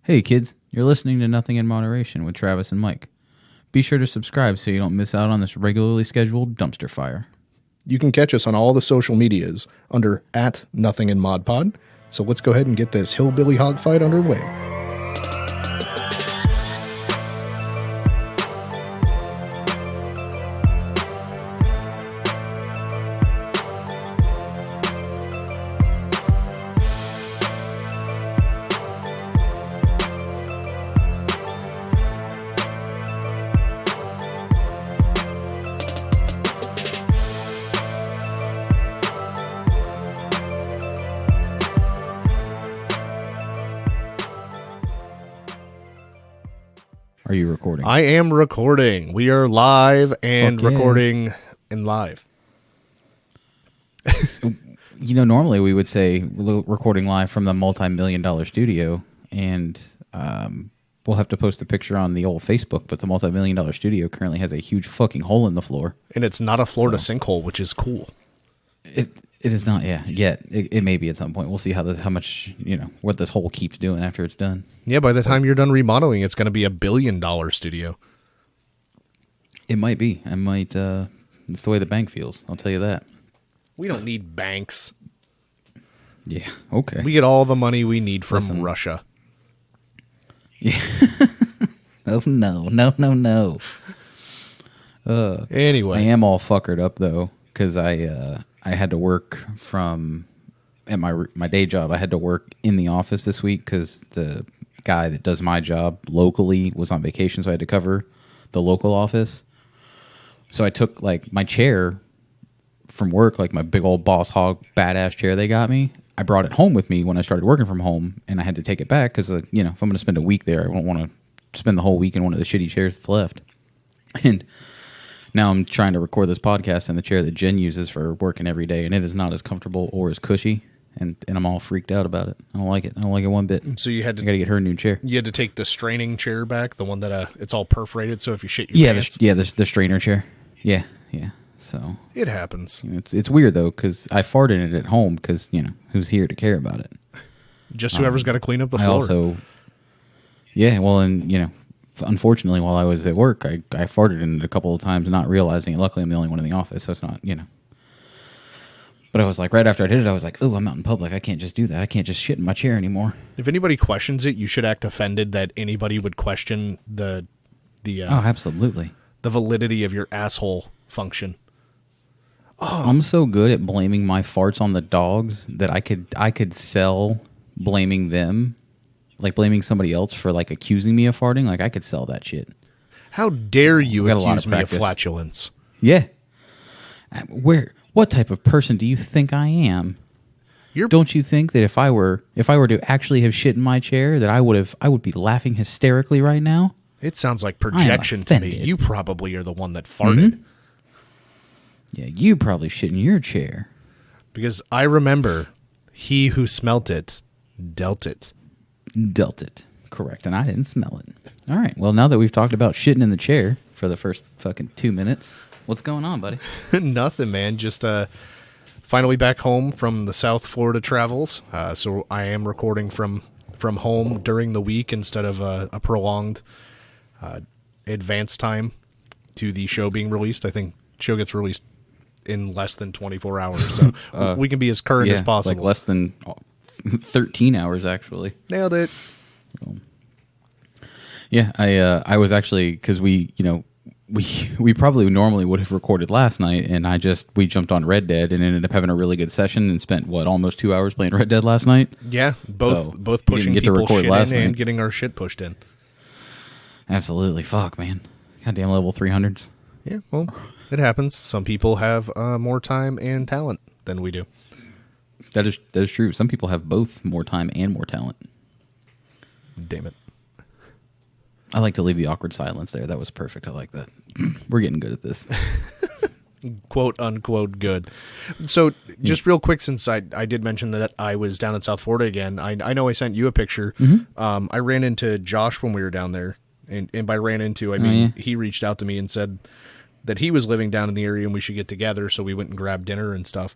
Hey kids, you're listening to Nothing in Moderation with Travis and Mike. Be sure to subscribe so you don't miss out on this regularly scheduled dumpster fire. You can catch us on all the social medias under @NothingInModPod. So let's go ahead and get this hillbilly hog fight underway. Are you recording? I am recording. We are live and Fuck yeah. recording and live. You know, normally we would say we're recording live from the multi-million-dollar studio, and we'll have to post the picture on the old Facebook, but the multi-million-dollar studio currently has a huge fucking hole in the floor. And it's not a Florida sinkhole, which is cool. It is not, yet. It may be at some point. We'll see how much, what this hole keeps doing after it's done. Yeah, by the time you're done remodeling, it's going to be $1 billion studio. It might be. It's the way the bank feels. I'll tell you that. We don't need banks. Yeah, okay. We get all the money we need from Russia. Yeah. Oh, no. Anyway. I am all fuckered up, though, because I had to work at my day job. I had to work in the office this week because the guy that does my job locally was on vacation, so I had to cover the local office. So I took, my chair from work, my big old Boss Hog badass chair they got me. I brought it home with me when I started working from home, and I had to take it back because, if I'm going to spend a week there, I won't want to spend the whole week in one of the shitty chairs that's left. And now I'm trying to record this podcast in the chair that Jen uses for working every day, and it is not as comfortable or as cushy, and I'm all freaked out about it. I don't like it. I don't like it one bit. So you had to... I got to get her a new chair. You had to take the straining chair back, the one that it's all perforated, so if you shit your pants... The strainer chair. Yeah. So it happens. It's weird, though, because I farted in it at home because, who's here to care about it? Just whoever's got to clean up the floor. Unfortunately, while I was at work, I farted in it a couple of times, not realizing it. Luckily, I'm the only one in the office, so it's not, But I was like, right after I did it, I was like, oh, I'm out in public. I can't just do that. I can't just shit in my chair anymore. If anybody questions it, you should act offended that anybody would question the absolutely, the validity of your asshole function. Oh. I'm so good at blaming my farts on the dogs that I could sell blaming them. Like blaming somebody else for accusing me of farting, I could sell that shit. How dare you accuse me of flatulence? Yeah. What type of person do you think I am? Don't you think that if I were to actually have shit in my chair that I would be laughing hysterically right now? It sounds like projection to me. You probably are the one that farted. Mm-hmm. Yeah, you probably shit in your chair. Because I remember he who smelt it dealt it. Dealt it. Correct. And I didn't smell it. All right. Well, now that we've talked about shitting in the chair for the first fucking 2 minutes, what's going on, buddy? Nothing, man. Just finally back home from the South Florida travels. So I am recording from home during the week instead of a prolonged advance time to the show being released. I think show gets released in less than 24 hours. So we can be as current as possible. Less than 13 hours, actually. Nailed it. Yeah, I was actually, because we probably normally would have recorded last night, and we jumped on Red Dead and ended up having a really good session and spent, almost 2 hours playing Red Dead last night? Yeah, both pushing people's shit in and getting our shit pushed in. Absolutely. Fuck, man. Goddamn level 300s. Yeah, well, it happens. Some people have more time and talent than we do. That is true. Some people have both more time and more talent. Damn it. I like to leave the awkward silence there. That was perfect. I like that. We're getting good at this. Quote, unquote, good. So, just real quick, since I did mention that I was down in South Florida again, I know I sent you a picture. Mm-hmm. I ran into Josh when we were down there. And by ran into, I mean, he reached out to me and said that he was living down in the area and we should get together. So we went and grabbed dinner and stuff.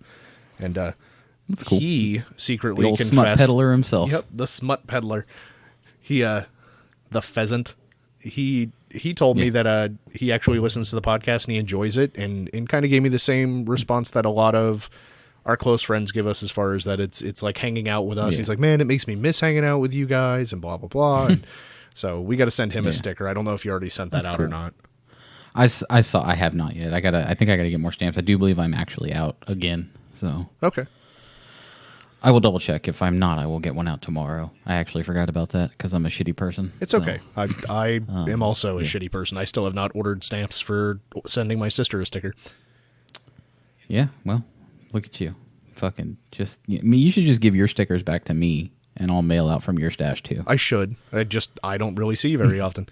And That's cool. he secretly the old confessed. smut peddler himself. Yep, the smut peddler. He the pheasant. He told me that he actually listens to the podcast and he enjoys it, and kind of gave me the same response that a lot of our close friends give us, as far as that it's like hanging out with us. Yeah. He's like, man, it makes me miss hanging out with you guys and blah blah blah. And so we got to send him a sticker. I don't know if you already sent that out or not. I have not yet. I think I gotta get more stamps. I do believe I'm actually out again. So Okay. I will double check. If I'm not, I will get one out tomorrow. I actually forgot about that because I'm a shitty person. It's okay. I am also a shitty person. I still have not ordered stamps for sending my sister a sticker. Yeah, well, look at you. Fucking just... I mean, you should just give your stickers back to me, and I'll mail out from your stash, too. I should. I don't really see you very often.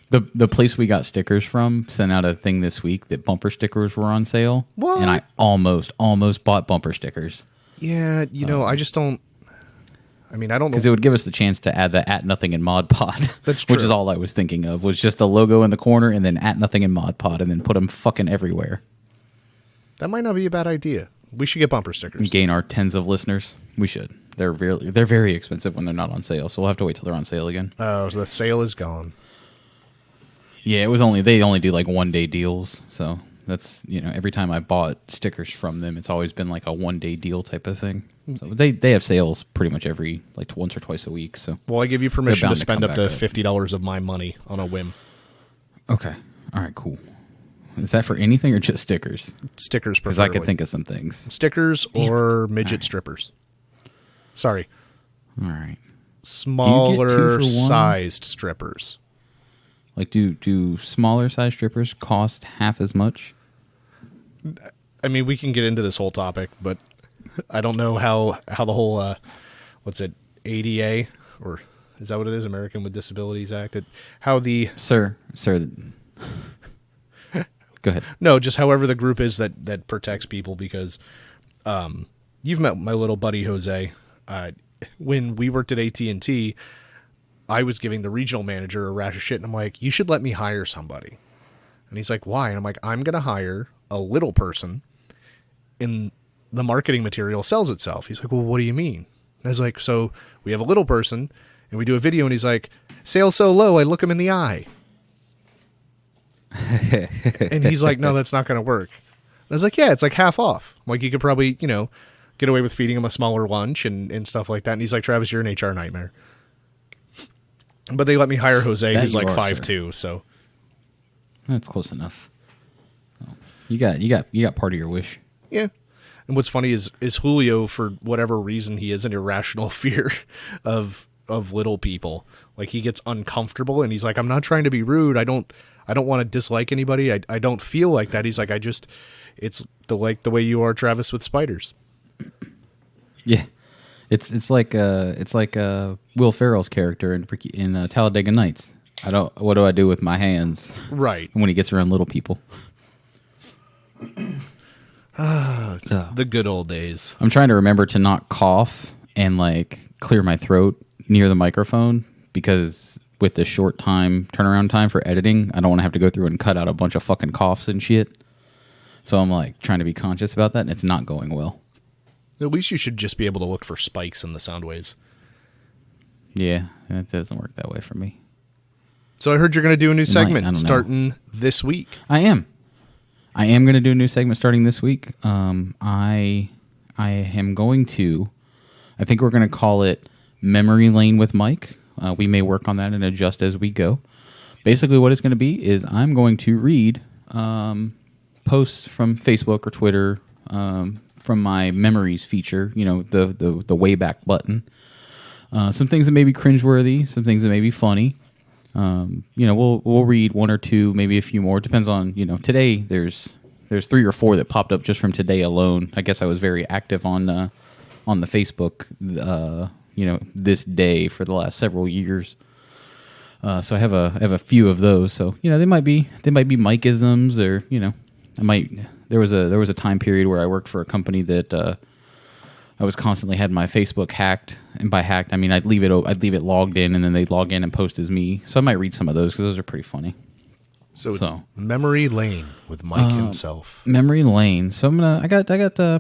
The place we got stickers from sent out a thing this week that bumper stickers were on sale. What? And I almost bought bumper stickers. Yeah, I just don't... I mean, I don't know. Because it would give us the chance to add the @ nothing in Mod Pod. That's Which true. is all I was thinking of, was just the logo in the corner and then @ nothing in Mod Pod and then put them fucking everywhere. That might not be a bad idea. We should get bumper stickers. And gain our tens of listeners. We should. They're very expensive when they're not on sale, so we'll have to wait till they're on sale again. Oh, so the sale is gone. Yeah, they only do like 1-day deals, so that's, every time I bought stickers from them, it's always been like a 1-day deal type of thing. So they have sales pretty much every once or twice a week. So Well, I give you permission to bound to spend come up to back up. $50 of my money on a whim. okay, all right, cool. Is that for anything or just stickers? Stickers, Because I preferably. could think of some things. Stickers or midget strippers. Sorry. All right, Smaller for one? sized strippers. like do smaller size strippers cost half as much? I mean, we can get into this whole topic, but I don't know how the whole what's it, ADA, or is that what it is, American with Disabilities Act? How the Sir, go ahead. no, just however the group is that protects people, because you've met my little buddy Jose. When we worked at AT&T, I was giving the regional manager a rash of shit, and I'm like, you should let me hire somebody. And he's like, why? And I'm like, I'm going to hire a little person, and the marketing material sells itself. He's like, well, what do you mean? And I was like, so we have a little person, and we do a video, and he's like, sales so low, I look him in the eye. And he's like, no, that's not going to work. And I was like, yeah, it's like half off. I'm like, you could probably, get away with feeding him a smaller lunch and stuff like that. And he's like, Travis, you're an HR nightmare. But they let me hire Jose, That who's you like are, 5'2", so That's close enough. You got part of your wish. yeah. And what's funny is Julio, for whatever reason, he has an irrational fear of little people. Like, he gets uncomfortable, and he's like, I'm not trying to be rude. I don't want to dislike anybody. I don't feel like that. He's like, it's the way you are, Travis, with spiders. Yeah, it's like Will Ferrell's character in Talladega Nights. What do I do with my hands Right. when he gets around little people? The good old days. I'm trying to remember to not cough and clear my throat near the microphone, because with the short turnaround time for editing, I don't want to have to go through and cut out a bunch of fucking coughs and shit. So I'm trying to be conscious about that, and it's not going well. At least you should just be able to look for spikes in the sound waves. Yeah, it doesn't work that way for me. So I heard you're going to do a new I segment don't know. starting this week. I am going to do a new segment starting this week. I am going to, I think we're going to call it Memory Lane with Mike. We may work on that and adjust as we go. Basically what it's going to be is I'm going to read posts from Facebook or Twitter, from my memories feature, the way back button. Some things that may be cringeworthy, some things that may be funny. We'll read one or two, maybe a few more. It depends on, today there's 3 or 4 that popped up just from today alone. I guess I was very active on the Facebook, this day for the last several years. So I have a few of those. So, they might be Mike-isms, or, there was a time period where I worked for a company that, I was constantly had my Facebook hacked, and by hacked I mean I'd leave it logged in, and then they'd log in and post as me. So I might read some of those because those are pretty funny. So it's Memory Lane with Mike himself. Memory Lane. So I got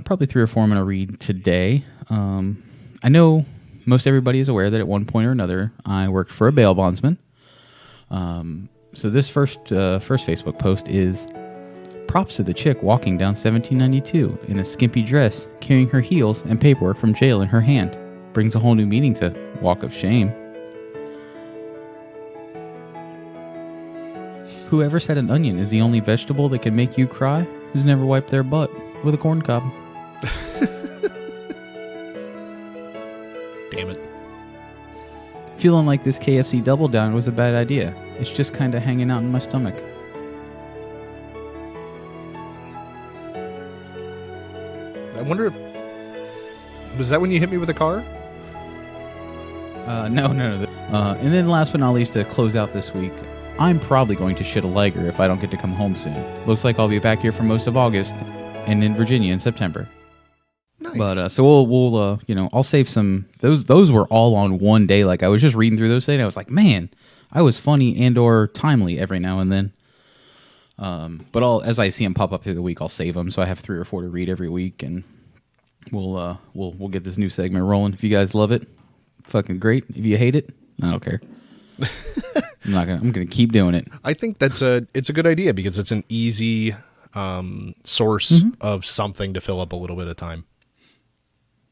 probably 3 or 4 I'm gonna read today. I know most everybody is aware that at one point or another, I worked for a bail bondsman. So this first Facebook post is props to the chick walking down 1792 in a skimpy dress, carrying her heels and paperwork from jail in her hand. Brings a whole new meaning to walk of shame. Whoever said an onion is the only vegetable that can make you cry has never wiped their butt with a corn cob. Damn it. Feeling like this KFC Double Down was a bad idea. It's just kind of hanging out in my stomach. I wonder if... Was that when you hit me with a car? No. And then last but not least, to close out this week, I'm probably going to shit a legger if I don't get to come home soon. Looks like I'll be back here for most of August and in Virginia in September. Nice. But so we'll I'll save some. Those were all on one day. Like I was just reading through those today, and I was like, man, I was funny and or timely every now and then. But as I see them pop up through the week, I'll save them. So I have 3 or 4 to read every week, and we'll get this new segment rolling. If you guys love it, fucking great. If you hate it, I don't care. I'm gonna keep doing it. I think it's a good idea because it's an easy source of something to fill up a little bit of time.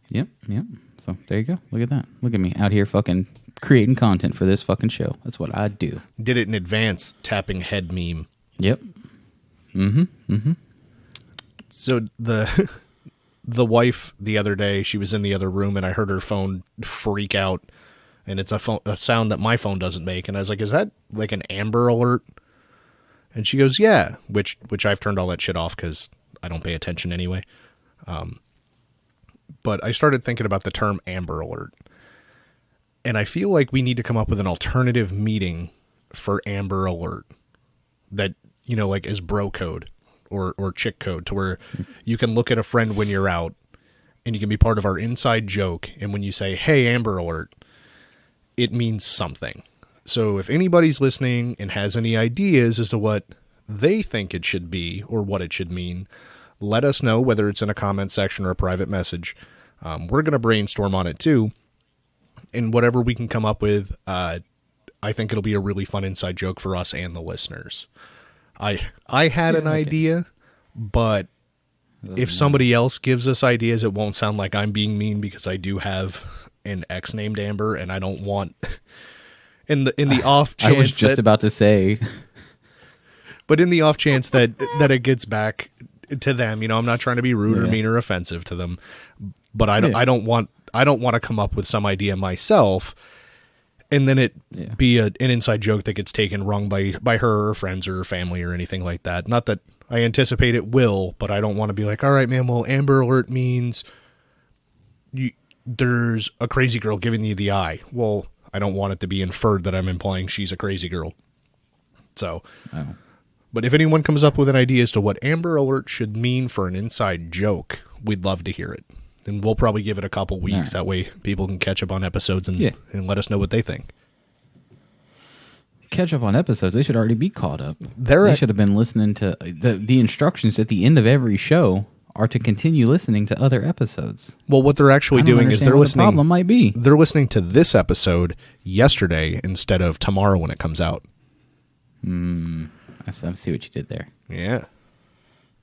Yep. So there you go. Look at that. Look at me out here fucking creating content for this fucking show. That's what I do. Did it in advance, tapping head meme. Yep. So the wife the other day, she was in the other room and I heard her phone freak out, and it's a sound that my phone doesn't make, and I was like, is that like an Amber Alert? And she goes, yeah, which I've turned all that shit off because I don't pay attention anyway. But I started thinking about the term Amber Alert, and I feel like we need to come up with an alternative meaning for Amber Alert that, like is bro code or chick code, to where you can look at a friend when you're out and you can be part of our inside joke. And when you say, hey, Amber Alert, it means something. So if anybody's listening and has any ideas as to what they think it should be or what it should mean, let us know, whether it's in a comment section or a private message. We're going to brainstorm on it too. And whatever we can come up with, I think it'll be a really fun inside joke for us and the listeners. I had an idea, but if somebody else gives us ideas, it won't sound like I'm being mean, because I do have an ex named Amber, and I don't want in the off chance I was just about to say, but in the off chance that it gets back to them, I'm not trying to be rude or mean or offensive to them, but I don't want to come up with some idea myself and then it be an inside joke that gets taken wrong by her or friends or her family or anything like that. Not that I anticipate it will, but I don't want to be like, all right, man, well, Amber Alert means there's a crazy girl giving you the eye. Well, I don't want it to be inferred that I'm implying she's a crazy girl. So, but if anyone comes up with an idea as to what Amber Alert should mean for an inside joke, we'd love to hear it. And we'll probably give it a couple weeks. Right. That way people can catch up on episodes and let us know what they think. Catch up on episodes? They should already be caught up. They should have been listening to... The instructions at the end of every show are to continue listening to other episodes. Well, what they're actually doing is they're listening... The problem might be. They're listening to this episode yesterday instead of tomorrow when it comes out. I see what you did there. Yeah.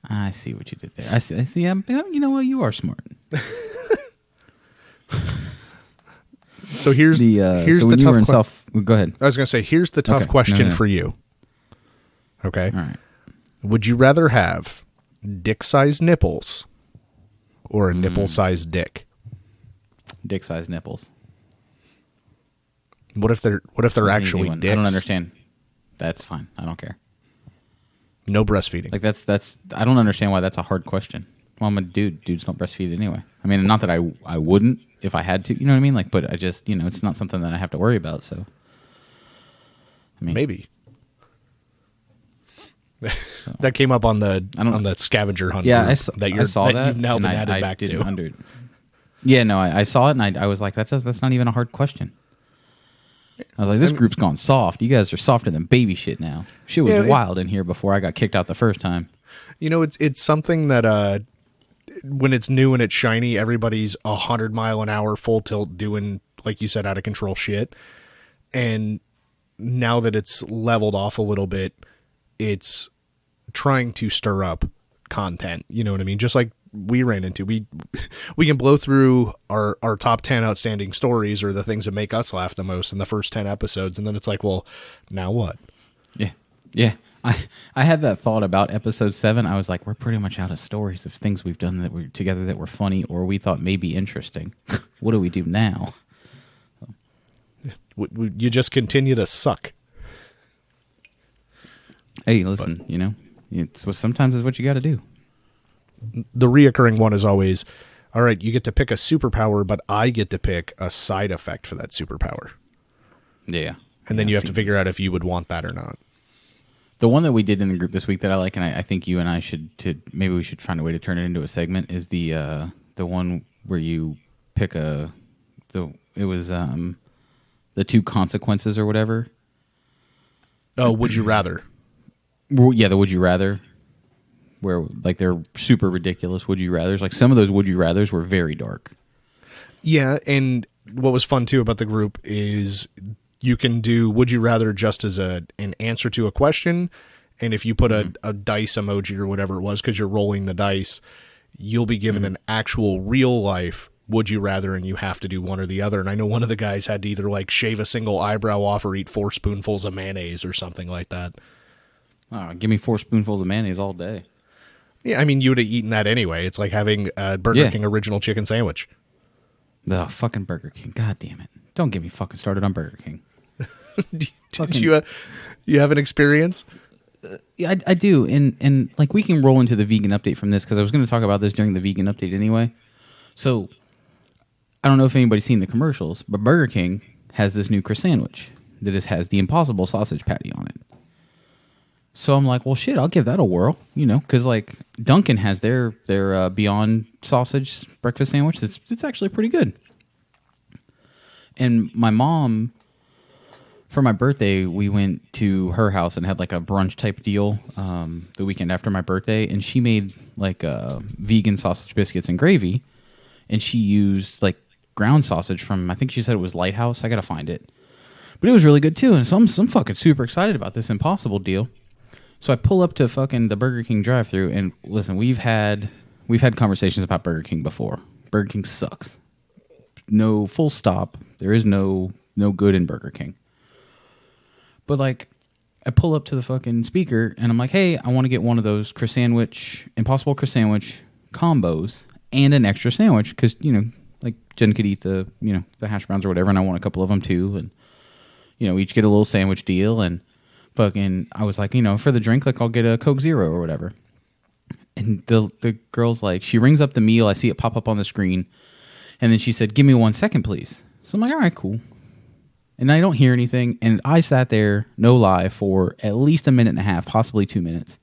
I see what you did there. I see. You know what? You are smart. So here's so the tough question. Go ahead. I was going to say, here's the tough question for you. Okay. All right. Would you rather have dick-sized nipples or a nipple-sized dick? Dick-sized nipples. What if they're actually dicks? I don't understand. That's fine. I don't care. No breastfeeding. Like that's I don't understand why that's a hard question. Well, I'm a dude. Dudes don't breastfeed anyway. I mean, not that I wouldn't if I had to. You know what I mean? Like, but I just it's not something that I have to worry about. So, I mean, maybe that came up on the scavenger hunt. Yeah, I saw that. You've now been added back to. Yeah, no, I saw it and I was like, that's not even a hard question. I was like, this group's gone soft. You guys are softer than baby shit now. Shit was wild in here before I got kicked out the first time. It's something that when it's new and it's shiny, everybody's 100 mile an hour full tilt doing like you said, out of control shit. And now that it's leveled off a little bit, it's trying to stir up content. You know what I mean? Just like we ran into, we can blow through our top 10 outstanding stories or the things that make us laugh the most in the first 10 episodes. And then it's like, well, now what? Yeah. Yeah. I had that thought about episode 7. I was like, we're pretty much out of stories of things we've done that were together that were funny or we thought may be interesting. What do we do now? You just continue to suck. Hey, listen, sometimes it's what you got to do. The reoccurring one is always, all right, you get to pick a superpower, but I get to pick a side effect for that superpower. Yeah. And then you have to figure out if you would want that or not. The one that we did in the group this week that I like, and I think you and I maybe we should find a way to turn it into a segment, is the one where you pick the 2 consequences or whatever. Oh, would you rather? Well, yeah, the would you rather, where like they're super ridiculous would you rathers. Like some of those would you rathers were very dark. Yeah, and what was fun too about the group is you can do would you rather just as an answer to a question, and if you put a dice emoji or whatever it was because you're rolling the dice, you'll be given an actual real life would you rather, and you have to do one or the other. And I know one of the guys had to either like shave a single eyebrow off or eat 4 spoonfuls of mayonnaise or something like that. Oh, give me 4 spoonfuls of mayonnaise all day. Yeah, I mean, you would have eaten that anyway. It's like having a Burger King original chicken sandwich. The fucking Burger King. God damn it. Don't get me fucking started on Burger King. Did you have an experience? Yeah, I do. And like we can roll into the vegan update from this because I was going to talk about this during the vegan update anyway. So I don't know if anybody's seen the commercials, but Burger King has this new Chris sandwich that has the Impossible sausage patty on it. So I'm like, well, shit, I'll give that a whirl, because like Dunkin' has their Beyond sausage breakfast sandwich. It's actually pretty good. And my mom, for my birthday, we went to her house and had like a brunch type deal the weekend after my birthday, and she made like vegan sausage biscuits and gravy, and she used like ground sausage from, I think she said it was Lighthouse. I gotta find it, but it was really good too. And so I'm fucking super excited about this Impossible deal. So I pull up to fucking the Burger King drive-thru, and listen, we've had conversations about Burger King before. Burger King sucks. No, full stop. There is no good in Burger King. But like, I pull up to the fucking speaker, and I'm like, hey, I want to get one of those Impossible Chris sandwich combos and an extra sandwich because like Jen could eat the hash browns or whatever, and I want a couple of them too, and each get a little sandwich deal. And fucking, I was like, for the drink, like I'll get a Coke Zero or whatever. And the girl's like, she rings up the meal, I see it pop up on the screen, and then she said, give me 1 second, please. So I'm like, all right, cool. And I don't hear anything, and I sat there, no lie, for at least a minute and a half, possibly 2 minutes.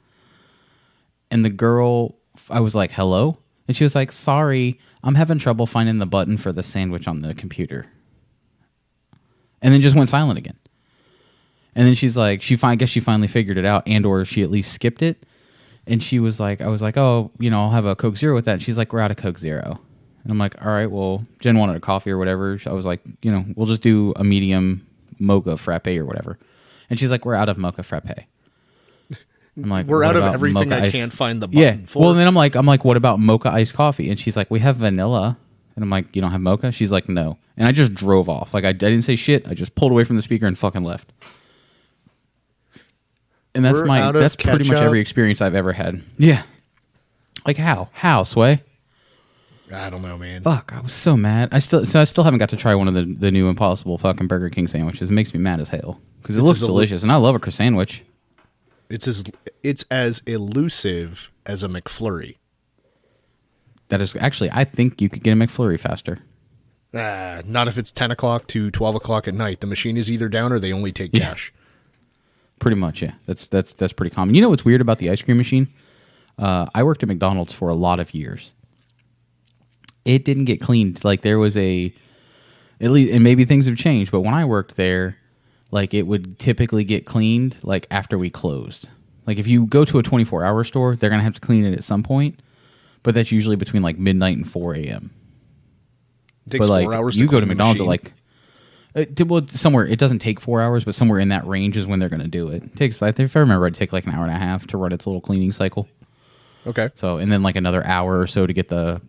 And the girl, I was like, hello? And she was like, sorry, I'm having trouble finding the button for the sandwich on the computer. And then just went silent again. And then she's like, I guess she finally figured it out, and or she at least skipped it. And she was like, I was like, oh, I'll have a Coke Zero with that. And she's like, we're out of Coke Zero. And I'm like, all right, well, Jen wanted a coffee or whatever. I was like, we'll just do a medium mocha frappe or whatever. And she's like, we're out of mocha frappe. I'm like, we're out of everything I can't find the button for. Well, and then I'm like, what about mocha iced coffee? And she's like, we have vanilla. And I'm like, you don't have mocha? She's like, no. And I just drove off. Like, I didn't say shit. I just pulled away from the speaker and fucking left. And that's pretty much every experience I've ever had. Yeah. Like how? How, Sway? I don't know, man. Fuck, I was so mad. I still haven't got to try one of the new Impossible fucking Burger King sandwiches. It makes me mad as hell because it looks delicious, and I love a Chris sandwich. It's as elusive as a McFlurry. That is actually, I think you could get a McFlurry faster. Not if it's 10 o'clock to 12 o'clock at night. The machine is either down or they only take cash. Pretty much, yeah. That's pretty common. You know what's weird about the ice cream machine? I worked at McDonald's for a lot of years. It didn't get cleaned. Like there was at least, and maybe things have changed, but when I worked there, like it would typically get cleaned like after we closed. Like if you go to a 24-hour store, they're going to have to clean it at some point, but that's usually between like midnight and 4 a.m. It takes 4 hours to you go clean to McDonald's the at like, Well, somewhere it doesn't take 4 hours, but somewhere in that range is when they're going to do it. It takes, like, if I remember, it take like an hour and a half to run its little cleaning cycle. Okay. So, and then like another hour or so to get the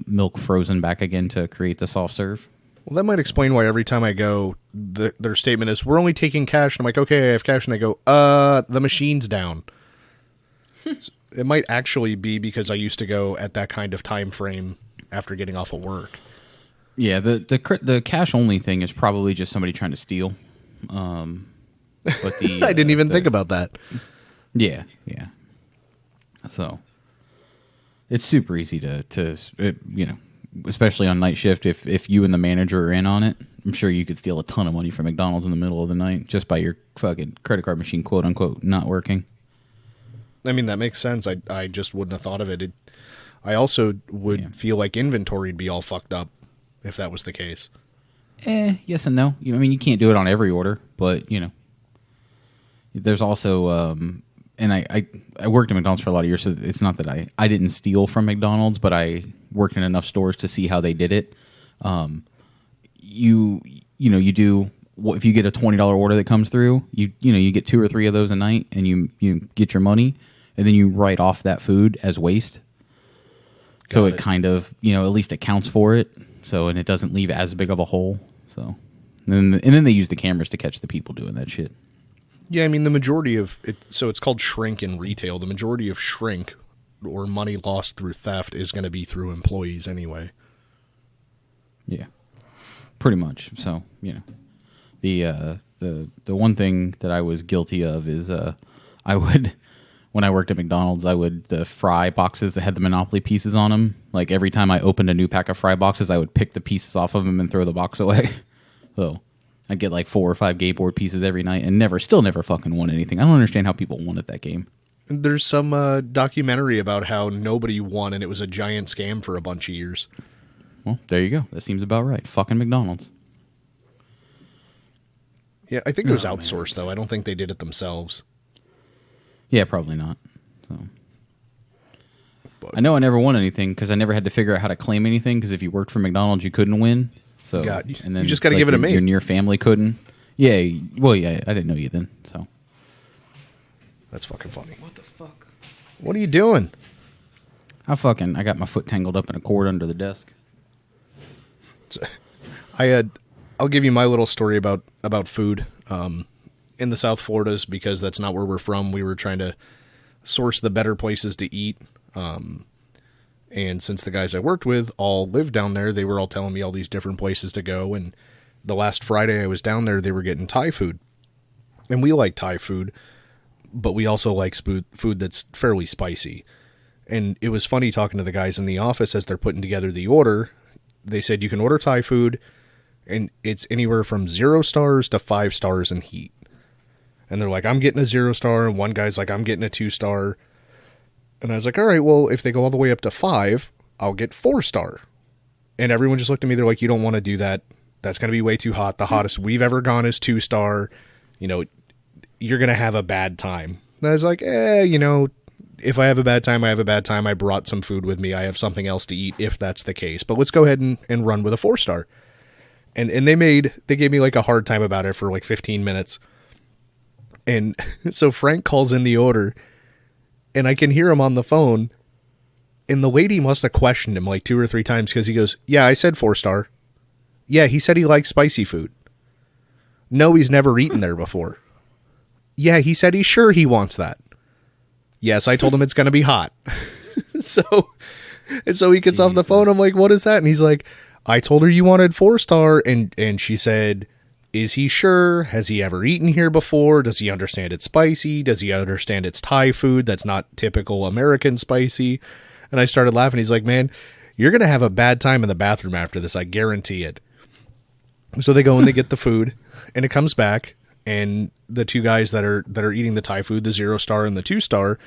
milk frozen back again to create the soft serve. Well, that might explain why every time I go, their statement is, "We're only taking cash." And I'm like, "Okay, I have cash." And they go, "The machine's down." It might actually be because I used to go at that kind of time frame after getting off of work. Yeah, the cash only thing is probably just somebody trying to steal. But the I didn't even think about that. Yeah. So it's super easy to especially on night shift. If you and the manager are in on it, I'm sure you could steal a ton of money from McDonald's in the middle of the night just by your fucking credit card machine, quote unquote, not working. I mean, that makes sense. I just wouldn't have thought of it. I also would feel like inventory would be all fucked up if that was the case. Yes and no. I mean, you can't do it on every order, but, there's also, and I worked at McDonald's for a lot of years, so it's not that I didn't steal from McDonald's, but I worked in enough stores to see how they did it. You do, if you get a $20 order that comes through, you get 2 or 3 of those a night, and you get your money, and then you write off that food as waste. So it kind of, at least accounts for it. So, and it doesn't leave as big of a hole. So, and then they use the cameras to catch the people doing that shit. Yeah, I mean, the majority of it, so it's called shrink in retail. The majority of shrink or money lost through theft is going to be through employees anyway. Yeah, pretty much. So, the one thing that I was guilty of is I would, when I worked at McDonald's, the fry boxes that had the Monopoly pieces on them, like every time I opened a new pack of fry boxes, I would pick the pieces off of them and throw the box away. So I'd get like 4 or 5 game board pieces every night and still never fucking won anything. I don't understand how people won at that game. There's some documentary about how nobody won and it was a giant scam for a bunch of years. Well, there you go. That seems about right. Fucking McDonald's. Yeah, I think it was outsourced, though. I don't think they did it themselves. Yeah, probably not. So, I know I never won anything because I never had to figure out how to claim anything, because if you worked for McDonald's, you couldn't win. So, and then you just got to give it to me. Your near family couldn't. Yeah, well, yeah, I didn't know you then. So that's fucking funny. What the fuck? What are you doing? I got my foot tangled up in a cord under the desk. I'll give you my little story about food. In the South Floridas, because that's not where we're from. We were trying to source the better places to eat. And since the guys I worked with all lived down there, they were all telling me all these different places to go. And the last Friday I was down there, they were getting Thai food. And we like Thai food, but we also like food that's fairly spicy. And it was funny talking to the guys in the office as they're putting together the order. They said you can order Thai food, and it's anywhere from 0 stars to 5 stars in heat. And they're like, I'm getting a 0 star. And one guy's like, I'm getting a 2 star. And I was like, all right, well, if they go all the way up to 5, I'll get 4 star. And everyone just looked at me. They're like, you don't want to do that. That's going to be way too hot. The hottest we've ever gone is 2 star. You're going to have a bad time. And I was like, if I have a bad time, I have a bad time. I brought some food with me. I have something else to eat if that's the case. But let's go ahead and run with a 4 star. And they gave me like a hard time about it for like 15 minutes. And so Frank calls in the order, and I can hear him on the phone, and the lady must have questioned him like 2 or 3 times, because he goes, yeah, I said 4 star. Yeah, he said he likes spicy food. No, he's never eaten there before. Yeah, he said he's sure he wants that. Yes, I told him it's going to be hot. So he gets off the phone. I'm like, what is that? And he's like, I told her you wanted 4 star, and she said, is he sure? Has he ever eaten here before? Does he understand it's spicy? Does he understand it's Thai food that's not typical American spicy? And I started laughing. He's like, man, you're going to have a bad time in the bathroom after this. I guarantee it. So they go and they get the food, and it comes back, and the 2 guys that are eating the Thai food, the 0 star and the 2 star,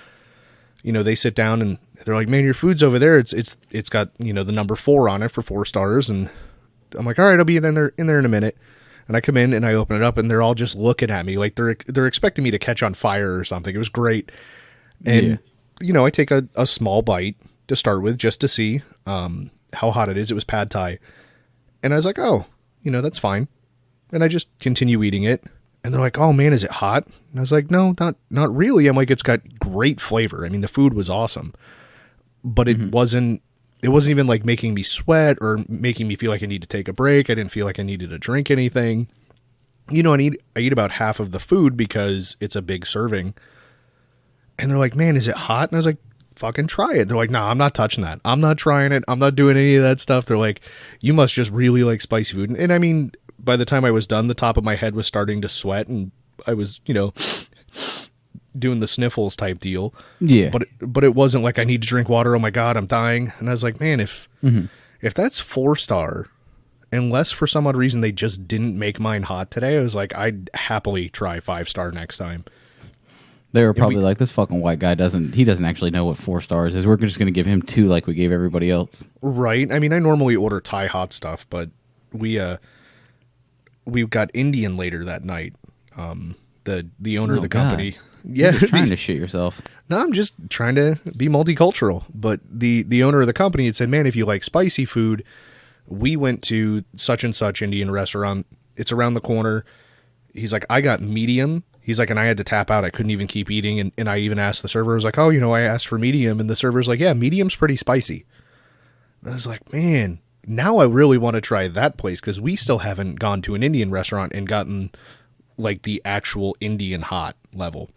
they sit down and they're like, man, your food's over there. It's got, the number 4 on it for 4 stars. And I'm like, all right, I'll be in there in a minute. And I come in and I open it up, and they're all just looking at me like they're expecting me to catch on fire or something. It was great. And, I take a small bite to start with just to see how hot it is. It was pad thai. And I was like, oh, that's fine. And I just continue eating it. And they're like, oh man, is it hot? And I was like, no, not really. I'm like, it's got great flavor. I mean, the food was awesome, but it wasn't even like making me sweat or making me feel like I need to take a break. I didn't feel like I needed to drink anything. You know, I eat about half of the food because it's a big serving. And they're like, man, is it hot? And I was like, fucking try it. They're like, nah, I'm not touching that. I'm not trying it. I'm not doing any of that stuff. They're like, you must just really like spicy food. And I mean, by the time I was done, the top of my head was starting to sweat and I was, you know, doing the sniffles type deal. Yeah. But it wasn't like I need to drink water. Oh my God, I'm dying. And I was like, man, if that's 4-star, unless for some odd reason they just didn't make mine hot today, I was like, I'd happily try 5-star next time. They were probably like, this fucking white guy doesn't actually know what 4 stars is. We're just going to give him 2 like we gave everybody else. Right. I mean, I normally order Thai hot stuff, but we got Indian later that night. The owner of the company. Yeah. You're trying to shit yourself. No, I'm just trying to be multicultural. But the owner of the company had said, man, if you like spicy food, we went to such and such Indian restaurant. It's around the corner. He's like, I got medium. He's like, and I had to tap out. I couldn't even keep eating. And I even asked the server, I was like, oh, you know, I asked for medium. And the server's like, yeah, medium's pretty spicy. And I was like, man, now I really want to try that place because we still haven't gone to an Indian restaurant and gotten like the actual Indian hot level.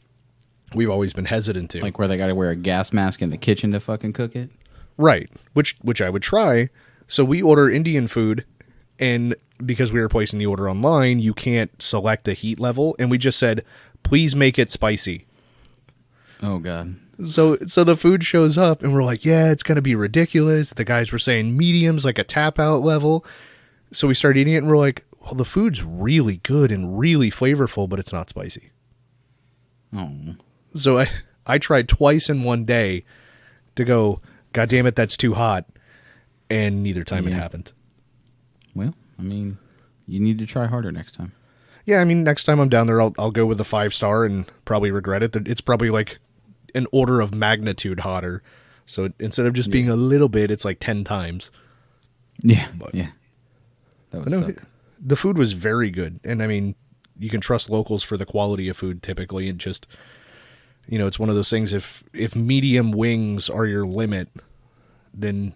We've always been hesitant to. Like where they got to wear a gas mask in the kitchen to fucking cook it? Right. Which I would try. So we order Indian food, and because we were placing the order online, you can't select a heat level, and we just said, please make it spicy. Oh, God. So the food shows up, and we're like, yeah, it's going to be ridiculous. The guys were saying medium's like a tap-out level. So we started eating it, and we're like, well, the food's really good and really flavorful, but it's not spicy. Oh. So I tried twice in one day to go, God damn it, that's too hot. And neither time it happened. Well, I mean, you need to try harder next time. Yeah, I mean, next time I'm down there, I'll go with the 5-star and probably regret it. It's probably like an order of magnitude hotter. So instead of just being a little bit, it's like 10 times. Yeah, but, yeah. That would suck. The food was very good. And I mean, you can trust locals for the quality of food typically. And just, you know, it's one of those things, if medium wings are your limit, then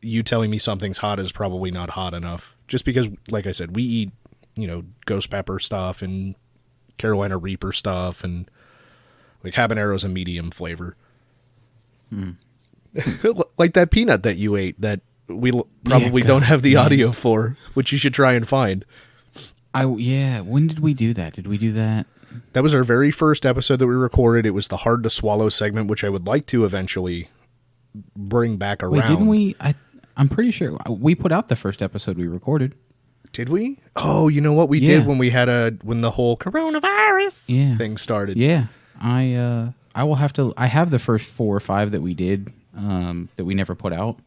you telling me something's hot is probably not hot enough. Just because, like I said, we eat, you know, ghost pepper stuff and Carolina Reaper stuff, and like habanero's a medium flavor. Like that peanut that you ate that we probably don't have the audio for, which you should try and find. When did we do that? Did we do that? That was our very first episode that we recorded. It was the hard to swallow segment, which I would like to eventually bring back around. Wait, didn't we? I'm pretty sure we put out the first episode we recorded. Did we? Oh, you know what we did when the whole coronavirus thing started. Yeah, I will have to. I have the first 4 or 5 that we did that we never put out.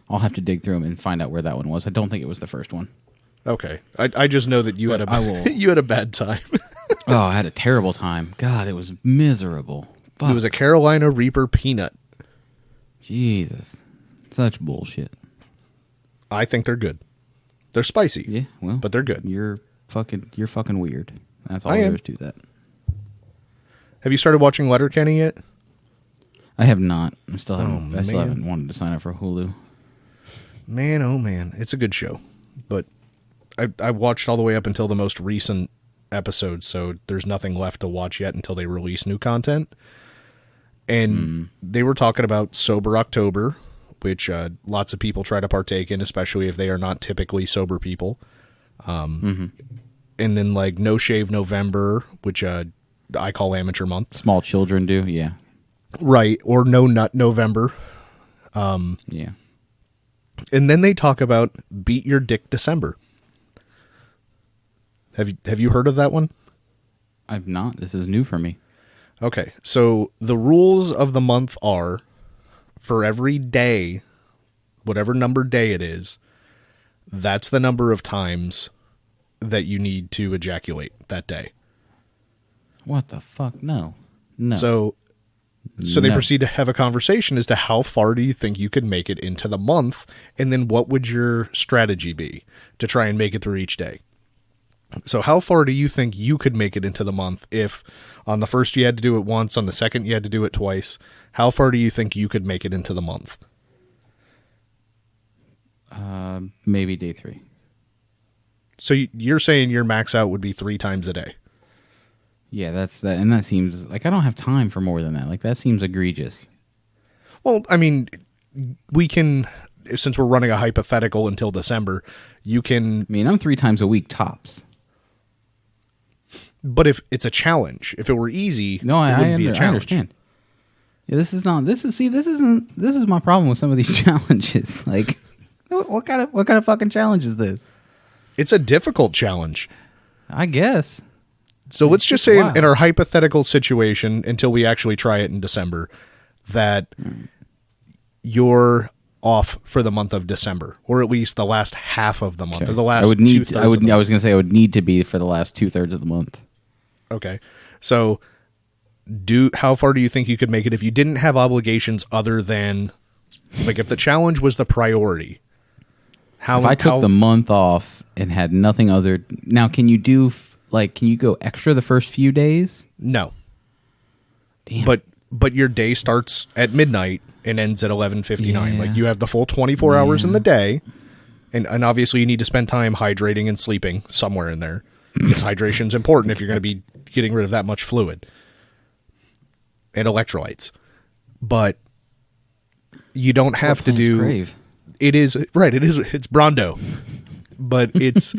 I'll have to dig through them and find out where that one was. I don't think it was the first one. Okay, I just know that you had a bad time. Oh, I had a terrible time. God, it was miserable. Fuck. It was a Carolina Reaper peanut. Jesus, such bullshit. I think they're good. They're spicy. Yeah, well, but they're good. You're fucking weird. That's all there is to that. Have you started watching Letterkenny yet? I have not. I still haven't wanted to sign up for Hulu. Man, oh man, it's a good show. But I watched all the way up until the most recent episode, so there's nothing left to watch yet until they release new content. And they were talking about Sober October, which lots of people try to partake in, especially if they are not typically sober people. And then like No Shave November, which I call Amateur Month. Small children do, yeah. Right, or No Nut November. Yeah. And then they talk about Beat Your Dick December. Have you heard of that one? I've not. This is new for me. Okay, so the rules of the month are, for every day, whatever number day it is, that's the number of times that you need to ejaculate that day. What the fuck? No. So they proceed to have a conversation as to how far do you think you could make it into the month, and then what would your strategy be to try and make it through each day? So how far do you think you could make it into the month if on the first you had to do it once, on the second you had to do it twice? How far do you think you could make it into the month? Maybe day 3. So you're saying your max out would be 3 times a day? Yeah, that's that, and that seems like I don't have time for more than that. Like that seems egregious. Well, I mean, we can, since we're running a hypothetical until December, you can. I mean, I'm 3 times a week tops. But if it's a challenge, if it were easy, No, it I wouldn't be a challenge. understand. Yeah, this is my problem with some of these challenges. Like, what kind of fucking challenge is this? It's a difficult challenge. I guess. So let's just say wild. in our hypothetical situation, until we actually try it in December, that you're off for the month of December, or at least the last half of the month, or the last I would need. two-thirds I would. of the I was going to say I would need to be for the last 2/3 of the month. Okay. So how far do you think you could make it if you didn't have obligations other than, like, if the challenge was the priority? If I took the month off and had nothing other, now can you do can you go extra the first few days? No. Damn. But your day starts at midnight and ends at 11:59. Yeah. Like, you have the full 24 hours in the day, and obviously you need to spend time hydrating and sleeping somewhere in there. Because hydration's important if you're going to be getting rid of that much fluid and electrolytes. But you don't have to do. Crave. It is right. It's Brondo, but it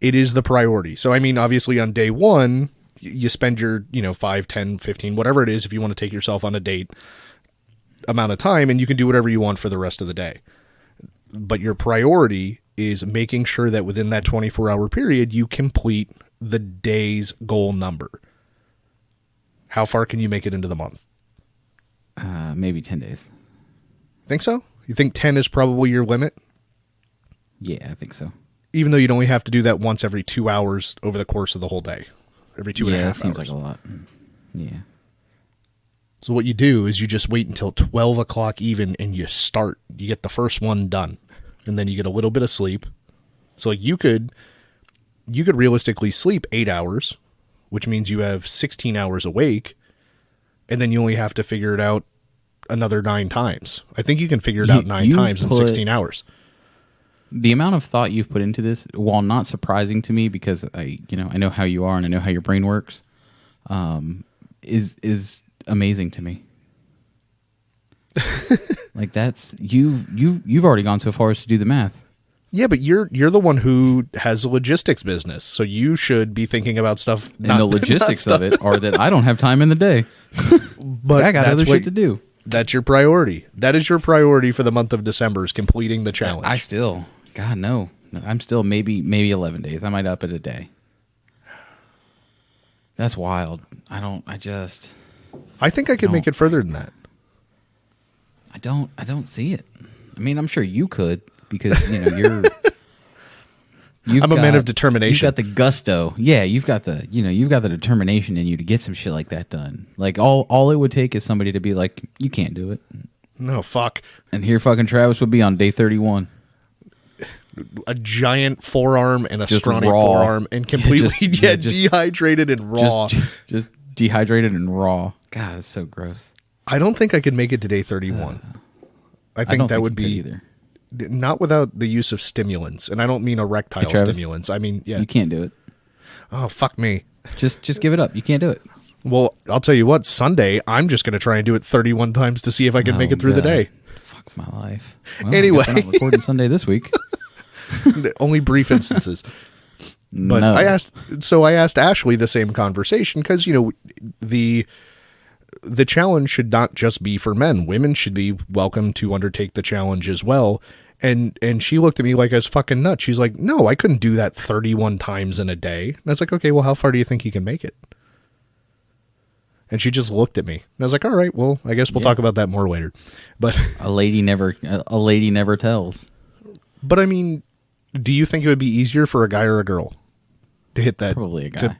is the priority. So I mean, obviously on day 1, you spend your 5, 10, 15, whatever it is, if you want to take yourself on a date, amount of time, and you can do whatever you want for the rest of the day. But your priority is making sure that within that 24-hour period, you complete the day's goal number. How far can you make it into the month? Maybe 10 days. Think so? You think 10 is probably your limit? Yeah, I think so. Even though you'd only have to do that once every 2 hours over the course of the whole day. Every 2.5 hours. Yeah, that seems like a lot. Yeah. So what you do is you just wait until 12 o'clock even, and you start. You get the first one done. And then you get a little bit of sleep. So you could realistically sleep 8 hours, which means you have 16 hours awake, and then you only have to figure it out another 9 times. I think you can figure it out 9 times in 16 hours. The amount of thought you've put into this, while not surprising to me because I know how you are and I know how your brain works, is amazing to me. Like that's you've already gone so far as to do the math. Yeah, but you're the one who has a logistics business, so you should be thinking about stuff. And the logistics of it are that I don't have time in the day, but I got other shit to do. That's your priority. That is your priority for the month of December, is completing the challenge. God no, I'm still maybe 11 days. I might up it a day. That's wild. I think I could make it further than that. I don't see it. I mean, I'm sure you could because I'm a man of determination. You've got the gusto. Yeah, you've got the determination in you to get some shit like that done. Like all it would take is somebody to be like, you can't do it. No, fuck. And here fucking Travis would be on day 31. A giant forearm and a Just scrawny raw. forearm and completely dehydrated and raw. Just dehydrated and raw. God, that's so gross. I don't think I could make it to day 31. I think that would be either. Not without the use of stimulants, and I don't mean erectile stimulants. I mean, yeah, you can't do it. Oh, fuck me. Just give it up. You can't do it. Well, I'll tell you what. Sunday, I'm just going to try and do it 31 times to see if I can make it through the day. Fuck my life. Well, anyway, I'm not recording Sunday this week. Only brief instances. But no. I asked Ashley the same conversation because the challenge should not just be for men. Women should be welcome to undertake the challenge as well. And she looked at me like I was fucking nuts. She's like, no, I couldn't do that 31 times in a day. And I was like, okay, well, how far do you think you can make it? And she just looked at me. And I was like, all right, well, I guess we'll talk about that more later. But a lady never tells. But I mean, do you think it would be easier for a guy or a girl to hit that? Probably a guy.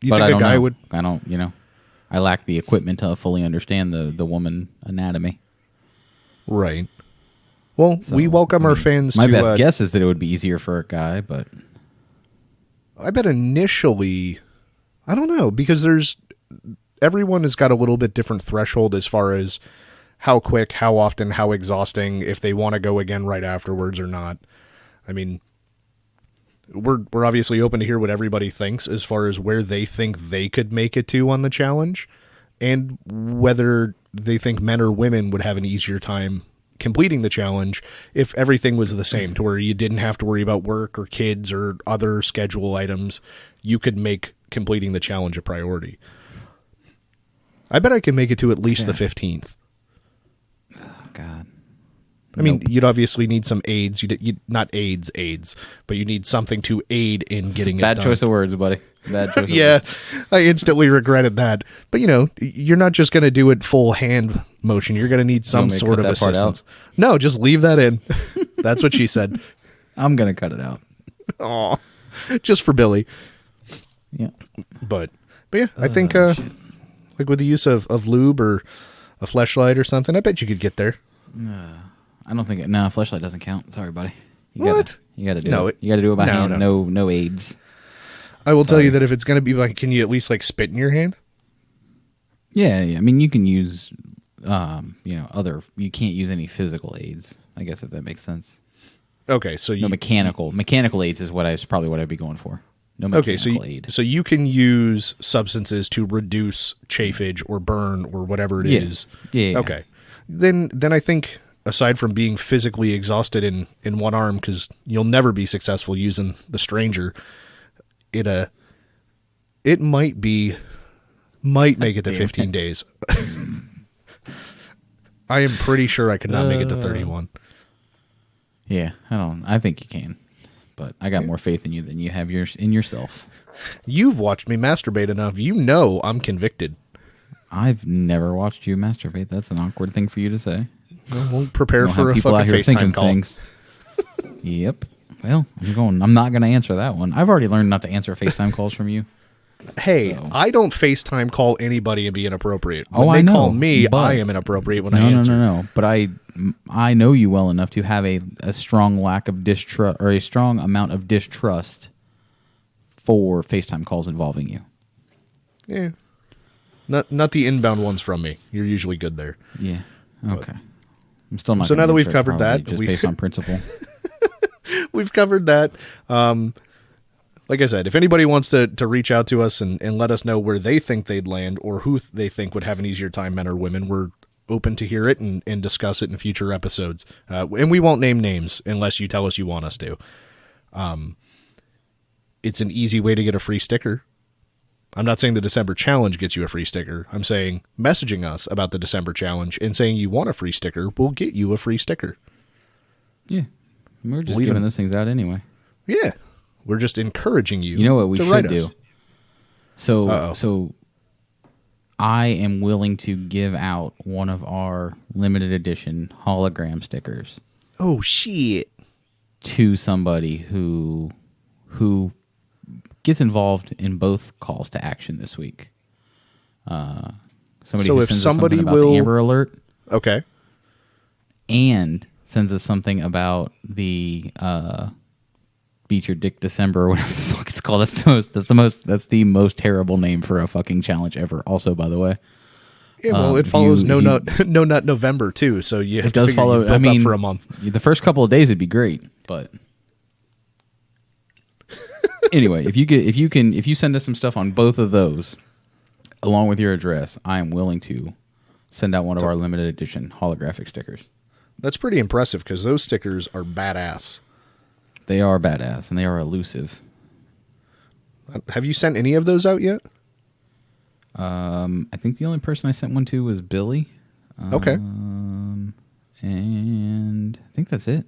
You think a guy would? I don't, I lack the equipment to fully understand the woman anatomy. Right. Well, we welcome our fans my to... best guess is that it would be easier for a guy, but... I bet initially, I don't know, because everyone has got a little bit different threshold as far as how quick, how often, how exhausting, if they want to go again right afterwards or not. I mean, we're obviously open to hear what everybody thinks as far as where they think they could make it to on the challenge, and whether they think men or women would have an easier time completing the challenge if everything was the same, to where you didn't have to worry about work or kids or other schedule items. You could make completing the challenge a priority. I bet I could make it to at least the 15th. Oh, God. I mean, you'd obviously need some aids. You'd not AIDS, but you need something to aid in getting it done. Bad choice of words, buddy. Bad choice of Yeah, words. I instantly regretted that. But, you're not just going to do it full hand motion. You're going to need some want me to sort cut of that part assistance. No, just leave that in. That's what she said. I'm going to cut it out. Aw, just for Billy. Yeah. But yeah, I think like with the use of lube or a fleshlight or something, I bet you could get there. I don't think no, fleshlight doesn't count. Sorry, buddy. What? You got to do No, it. You got to do it by no, hand. No aids. I will tell you that if it's going to be like, can you at least like spit in your hand? Yeah. I mean, you can use, you can't use any physical aids. I guess if that makes sense. Okay, so No mechanical aids is probably what I'd be going for. No mechanical aid. So you can use substances to reduce chafage or burn or whatever it is. Yeah. Okay. Then I think, aside from being physically exhausted in one arm, because you'll never be successful using the stranger, it might make it to 15 days. I am pretty sure I could not make it to 31. Yeah, I think you can, but I got more faith in you than you have in yourself. You've watched me masturbate enough. You know I'm convicted. I've never watched you masturbate. That's an awkward thing for you to say. We'll prepare for a people out fucking here thinking FaceTime call. things. Yep. Well, I'm not going to answer that one. I've already learned not to answer FaceTime calls from you. Hey, So. I don't FaceTime call anybody and be inappropriate. When Oh, they I know, call me, but- I am inappropriate when I answer. No. But I know you well enough to have a strong lack of distrust or a strong amount of distrust for FaceTime calls involving you. Yeah. Not the inbound ones from me. You're usually good there. Yeah. Okay. I'm still not. So gonna now that we've answer it, covered probably, that, just based on principle. We've covered that. Like I said, if anybody wants to reach out to us and let us know where they think they'd land or who they think would have an easier time, men or women, we're open to hear it and discuss it in future episodes. And we won't name names unless you tell us you want us to. It's an easy way to get a free sticker. I'm not saying the December challenge gets you a free sticker. I'm saying messaging us about the December challenge and saying you want a free sticker will get you a free sticker. Yeah. We're just Leave giving them- those things out anyway. Yeah. We're just encouraging you. You know what we to should write do? us. So I am willing to give out one of our limited edition hologram stickers Oh, shit. to somebody who gets involved in both calls to action this week. Somebody So who if sends somebody us something about will- the Amber Alert Okay. and sends us something about the Beat Your Dick December or whatever the fuck it's called. That's the most terrible name for a fucking challenge ever. Also, by the way, Yeah, well, it if follows you- No if you- Nut November too, so you have it to does figure follow. you built up for a month. The first couple of days it'd be great, but anyway, if you send us some stuff on both of those, along with your address, I am willing to send out one of our limited edition holographic stickers. That's pretty impressive because those stickers are badass. They are badass and they are elusive. Have you sent any of those out yet? I think the only person I sent one to was Billy. Okay, And I think that's it.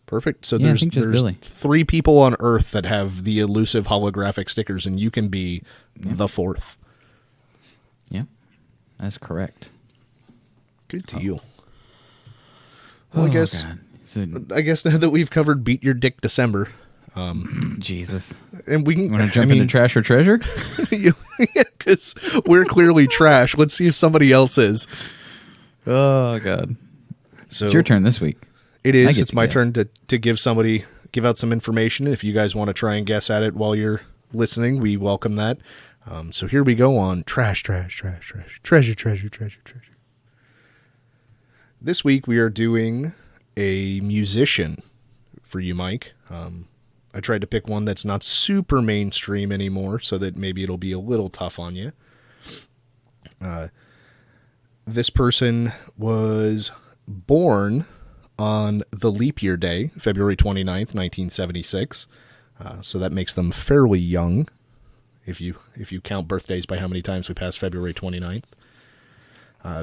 perfect. So Yeah, I there's think just Billy. 3 people on Earth that have the elusive holographic stickers, and you can be the 4th. Yeah, that's correct. Good deal. Well, Oh, I God. guess now that we've covered Beat Your Dick December, Jesus. and we can You want to jump into trash or treasure? because we're clearly trash. Let's see if somebody else is. Oh, God. So It's your turn this week. It I is. get It's to my guess. turn to give somebody give out some information. If you guys want to try and guess at it while you're listening, we welcome that. So here we go on Trash, Trash, Trash, Trash, Treasure, Treasure, Treasure, Treasure. This week we are doing a musician for you, Mike. I tried to pick one that's not super mainstream anymore so that maybe it'll be a little tough on you. This person was born on the leap year day, February 29th, 1976. So that makes them fairly young if you count birthdays by how many times we passed February 29th.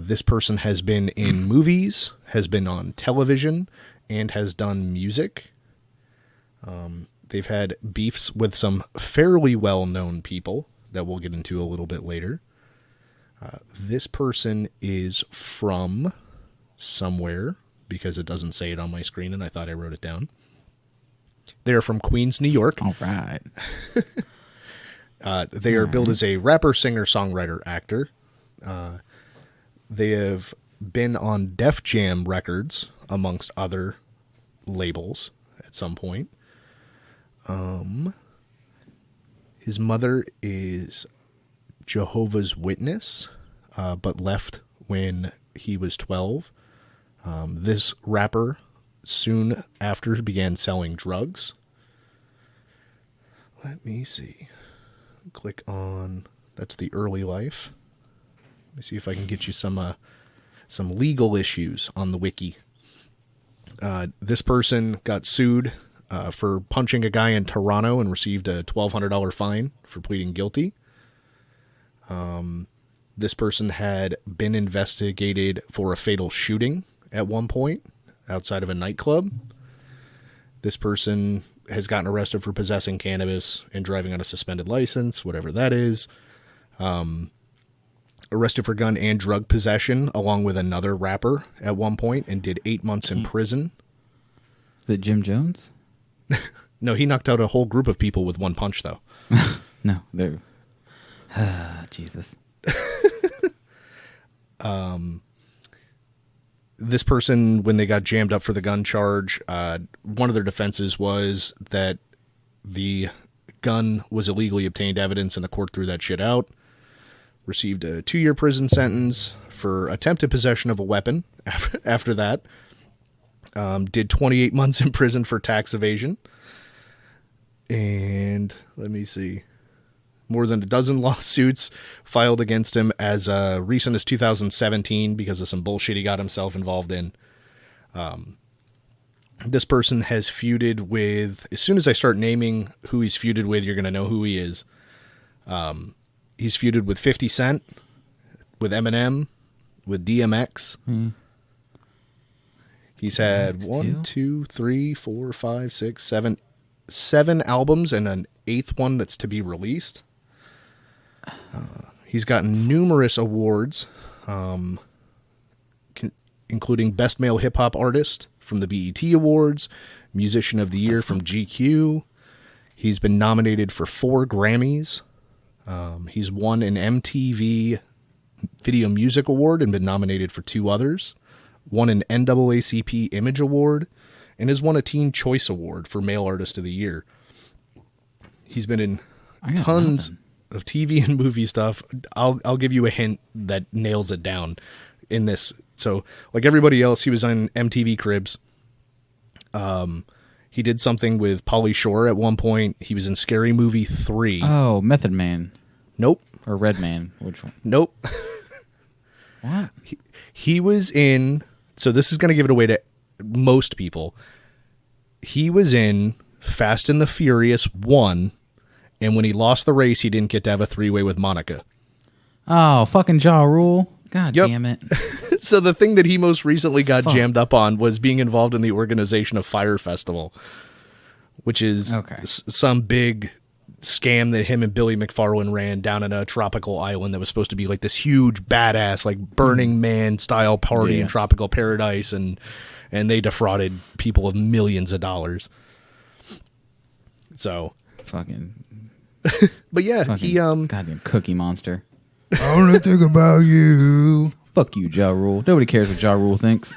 This person has been in movies, has been on television, and has done music. They've had beefs with some fairly well-known people that we'll get into a little bit later. This person is from somewhere, because it doesn't say it on my screen, and I thought I wrote it down. They're from Queens, New York. All right. They are billed as a rapper, singer, songwriter, actor. They have been on Def Jam Records, amongst other labels, at some point. His mother is Jehovah's Witness, but left when he was 12. This rapper soon after began selling drugs. Let me see. Click on, that's the early life. Let me see if I can get you some legal issues on the wiki. This person got sued for punching a guy in Toronto and received a $1,200 fine for pleading guilty. This person had been investigated for a fatal shooting at one point outside of a nightclub. This person has gotten arrested for possessing cannabis and driving on a suspended license, whatever that is. Arrested for gun and drug possession along with another rapper at one point and did 8 months in prison. Is it Jim Jones? No, he knocked out a whole group of people with one punch, though. No, they're... Jesus. This person, when they got jammed up for the gun charge, one of their defenses was that the gun was illegally obtained evidence and the court threw that shit out. Received a 2-year prison sentence for attempted possession of a weapon after that. Did 28 months in prison for tax evasion. And let me see. More than a dozen lawsuits filed against him as recent as 2017 because of some bullshit he got himself involved in. This person has feuded with, as soon as I start naming who he's feuded with, you're going to know who he is. He's feuded with 50 Cent, with Eminem, with DMX. He's had 7 albums and an 8th one that's to be released. He's gotten numerous awards, including Best Male Hip Hop Artist from the BET Awards, Musician of the Year from GQ. He's been nominated for 4 Grammys. He's won an MTV Video Music Award and been nominated for 2 others. Won an NAACP Image Award and has won a Teen Choice Award for Male Artist of the Year. He's been in tons of TV and movie stuff. I'll give you a hint that nails it down in this. So, like everybody else, he was on MTV Cribs. He did something with Pauly Shore at one point. He was in Scary Movie 3. Oh, Method Man. Nope. Or Red Man. Which one? Nope. What? He was in... So this is going to give it away to most people. He was in Fast and the Furious 1, and when he lost the race, he didn't get to have a 3-way with Monica. Oh, fucking Ja Rule. God damn it. So the thing that he most recently got jammed up on was being involved in the organization of Fyre Festival, which is some big scam that him and Billy McFarland ran down in a tropical island that was supposed to be like this huge badass, like Burning Man style party in tropical paradise, and they defrauded people of millions of dollars. So fucking but yeah, he goddamn Cookie Monster. I only think about you. Fuck you, Ja Rule. Nobody cares what Ja Rule thinks.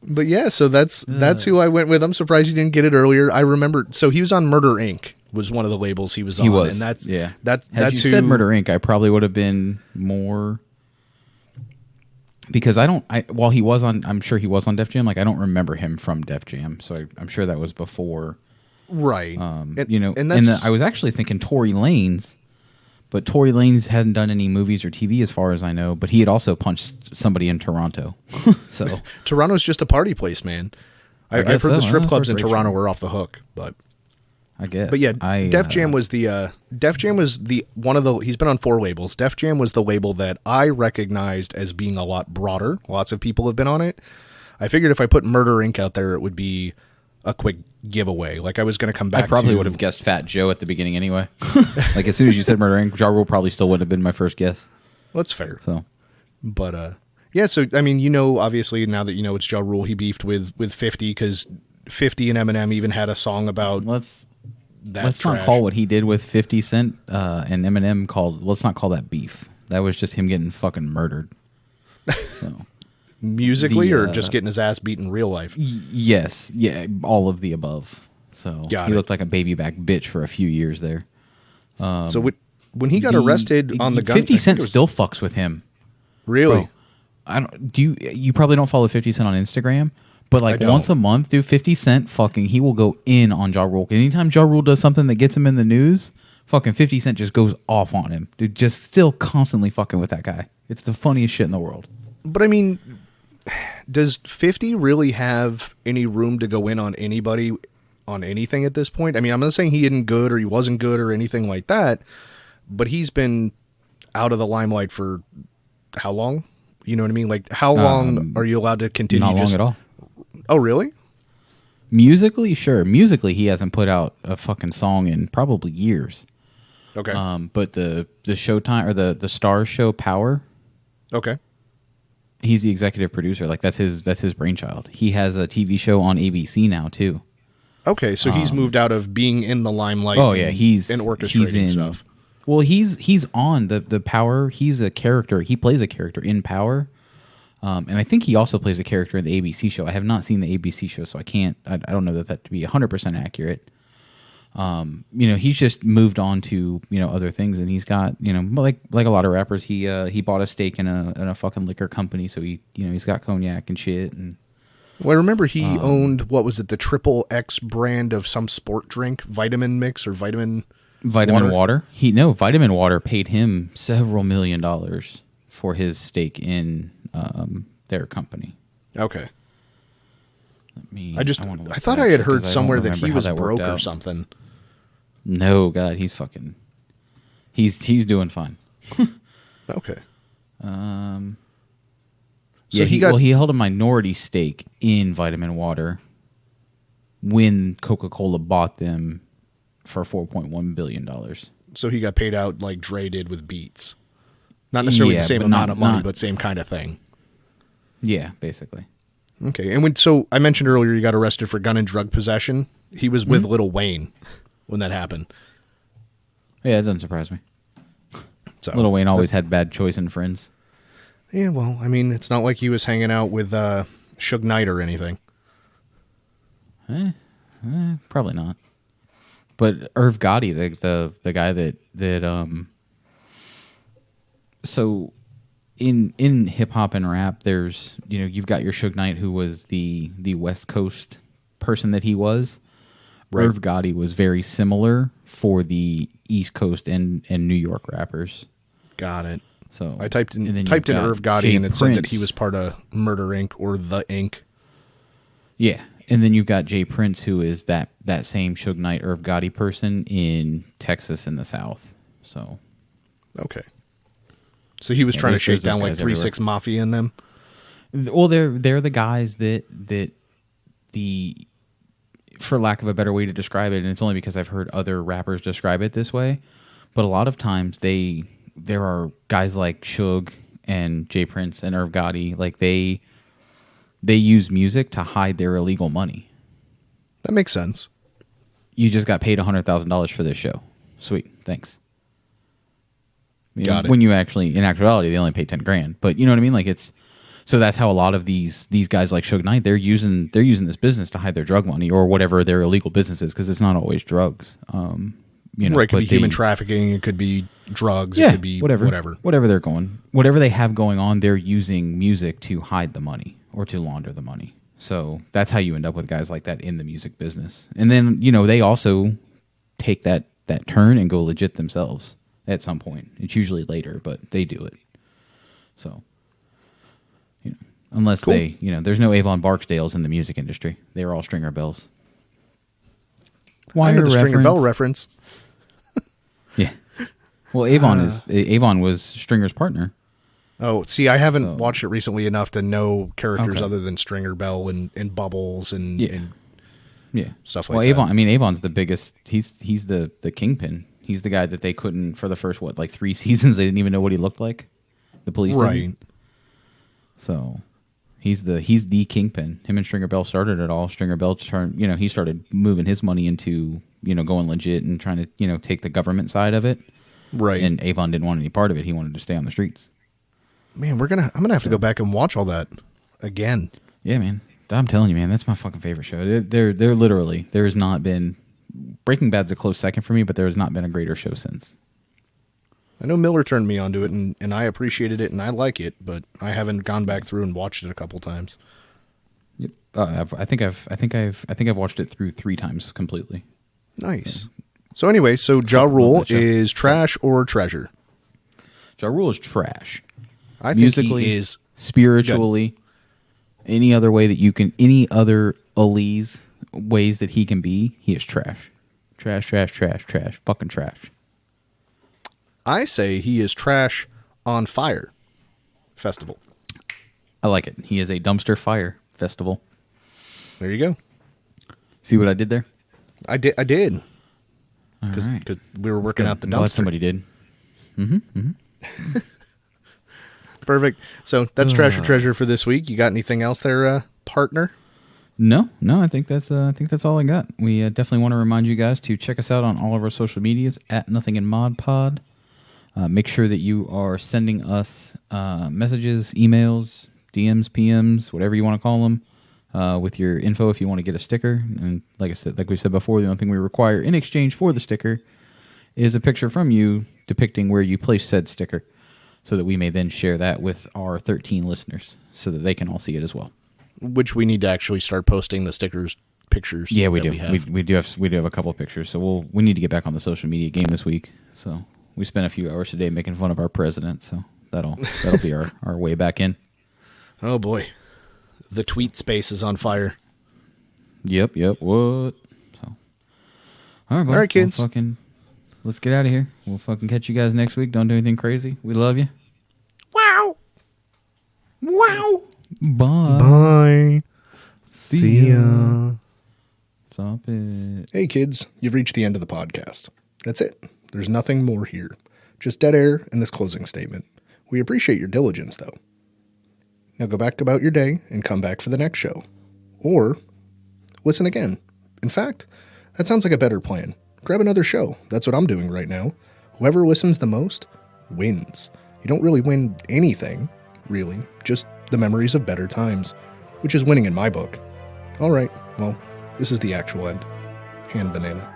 But yeah, so that's who I went with. I'm surprised he didn't get it earlier. I remember. So he was on Murder Inc. was one of the labels he was on. He was, and that's yeah. That's Had you who said Murder Inc., I probably would have been more, because while he was on, I'm sure he was on Def Jam. Like I don't remember him from Def Jam, so I'm sure that was before. Right. And I was actually thinking Tory Lanez, but Tory Lanez hadn't done any movies or TV as far as I know, but he had also punched somebody in Toronto. So Toronto's just a party place, man. I've heard the strip clubs in Toronto were off the hook, but I guess. But yeah, Def Jam was the one of the, he's been on 4 labels. Def Jam was the label that I recognized as being a lot broader. Lots of people have been on it. I figured if I put Murder Inc. out there, it would be a quick giveaway. Like I was going to come back. I probably would have guessed Fat Joe at the beginning anyway. Like as soon as you said Murder Inc., Ja Rule probably still would have been my first guess. That's fair. So, but yeah. So I mean, obviously now that it's Ja Rule, he beefed with 50 because 50 and Eminem even had a song about let's not call what he did with 50 Cent and Eminem let's not call that beef. That was just him getting fucking murdered. So. Musically, or just getting his ass beat in real life? Yes. Yeah, all of the above. So he looked like a baby back bitch for a few years there. So when he got arrested on the gun, 50 Cent still fucks with him. Really? Bro, you probably don't follow 50 Cent on Instagram, but like once a month, dude, 50 Cent he will go in on Ja Rule. Anytime Ja Rule does something that gets him in the news, fucking 50 Cent just goes off on him. Dude, just still constantly fucking with that guy. It's the funniest shit in the world. But I mean, does 50 really have any room to go in on anybody on anything at this point? I mean, I'm not saying he isn't good or he wasn't good or anything like that, but he's been out of the limelight for how long? You know what I mean? Like, how long are you allowed to continue? Not long at all. Oh, really? Musically, sure. Musically, he hasn't put out a fucking song in probably years. Okay. But the Showtime or the Stars show Power. Okay. He's the executive producer. Like that's his brainchild. He has a TV show on ABC now too. Okay, so he's moved out of being in the limelight. Oh yeah, he's orchestrating stuff. Well, he's on the Power. He's a character. He plays a character in Power, and I think he also plays a character in the ABC show. I have not seen the ABC show, so I can't. I don't know that to be 100% accurate. He's just moved on to other things, and he's got like a lot of rappers. He bought a stake in a fucking liquor company, so he's got cognac and shit. And well, I remember he owned, what was it, the Triple X brand of some sport drink, vitamin mix or vitamin water. Vitamin Water paid him several $1 million for his stake in their company. Okay. I thought I had heard somewhere that he was broke or something. No, God, he's doing fine. Okay. So he held a minority stake in Vitamin Water when Coca-Cola bought them for $4.1 billion. So he got paid out like Dre did with Beats. Not necessarily the same amount of money, but same kind of thing. Yeah, basically. Okay, and so I mentioned earlier, he got arrested for gun and drug possession. He was with Lil Wayne when that happened. Yeah, it doesn't surprise me. So Lil Wayne always had bad choice in friends. Yeah, well, I mean, it's not like he was hanging out with Suge Knight or anything. Probably not. But Irv Gotti, the guy that so in hip hop and rap, there's you've got your Suge Knight, who was the West Coast person that he was. Right. Irv Gotti was very similar for the East Coast and New York rappers. Got it. So I typed in Irv Gotti and it said that he was part of Murder Inc. or The Inc. Yeah, and then you've got Jay Prince, who is that same Suge Knight, Irv Gotti person in Texas in the South. So okay. So he was trying to shake down like 3-6 Mafia in them? Well, they're the guys that for lack of a better way to describe it, and it's only because I've heard other rappers describe it this way, but a lot of times there are guys like Suge and Jay Prince and Irv Gotti, like they use music to hide their illegal money. That makes sense. You just got paid $100,000 for this show. Sweet, thanks. Got it. When you actually, in actuality, they only pay $10,000. But you know what I mean? Like So that's how a lot of these guys like Suge Knight, they're using this business to hide their drug money or whatever their illegal business is, because it's not always drugs. You know, right, it could be human trafficking, it could be drugs, yeah, it could be whatever whatever they have going on. They're using music to hide the money or to launder the money. So that's how you end up with guys like that in the music business. And then, you know, they also take that turn and go legit themselves at some point. It's usually later, but they do it. So, you know, unless cool. they, you know, there's no Avon Barksdales in the music industry. They were all Stringer Bells. I know the Stringer Bell reference. Yeah. Well, Avon was Stringer's partner. Oh, see, I haven't watched it recently enough to know characters other than Stringer Bell and Bubbles and stuff like that. Avon, I mean, Avon's the biggest. He's the kingpin. He's the guy that they couldn't, for the first, 3 seasons, they didn't even know what he looked like. The police didn't. So he's the kingpin. Him and Stringer Bell started it all. Stringer Bell he started moving his money into, you know, going legit and trying to, you know, take the government side of it. Right. And Avon didn't want any part of it. He wanted to stay on the streets. Man, I'm gonna have to go back and watch all that again. Yeah, man. I'm telling you, man, that's my fucking favorite show. They're literally, there's not been, Breaking Bad's a close second for me, but there has not been a greater show since. I know Miller turned me onto it, and I appreciated it, and I like it, but I haven't gone back through and watched it a couple times. Yep. I think I've watched it through 3 times completely. Nice. So anyway, Ja Rule is trash or treasure? Ja Rule is trash. I think musically, he is spiritually, any other way that you can, any other Elise ways that he can be, he is trash. Trash, fucking trash. I say he is trash on Fire Festival. I like it. He is a dumpster fire festival. There you go. See what I did there? I did. Because we were working out the dumpster. Glad somebody did. Mm-hmm. Perfect. So that's trash or treasure for this week. You got anything else there, partner? No. I think that's all I got. We definitely want to remind you guys to check us out on all of our social medias at Nothing in Mod Pod. Make sure that you are sending us messages, emails, DMs, PMs, whatever you want to call them, with your info if you want to get a sticker. And like we said before, the only thing we require in exchange for the sticker is a picture from you depicting where you place said sticker, so that we may then share that with our 13 listeners so that they can all see it as well. Which we need to actually start posting the stickers pictures. Yeah, we do. We do have a couple of pictures. So we need to get back on the social media game this week. So we spent a few hours today making fun of our president. So that'll be our way back in. Oh boy, the tweet space is on fire. Yep. What? So all right, kids. Let's get out of here. We'll fucking catch you guys next week. Don't do anything crazy. We love you. Wow. Bye. See ya. Stop it. Hey, kids. You've reached the end of the podcast. That's it. There's nothing more here. Just dead air and this closing statement. We appreciate your diligence, though. Now go back about your day and come back for the next show. Or listen again. In fact, that sounds like a better plan. Grab another show. That's what I'm doing right now. Whoever listens the most wins. You don't really win anything, really. Just the memories of better times, which is winning in my book. All right, well, this is the actual end. Hand banana.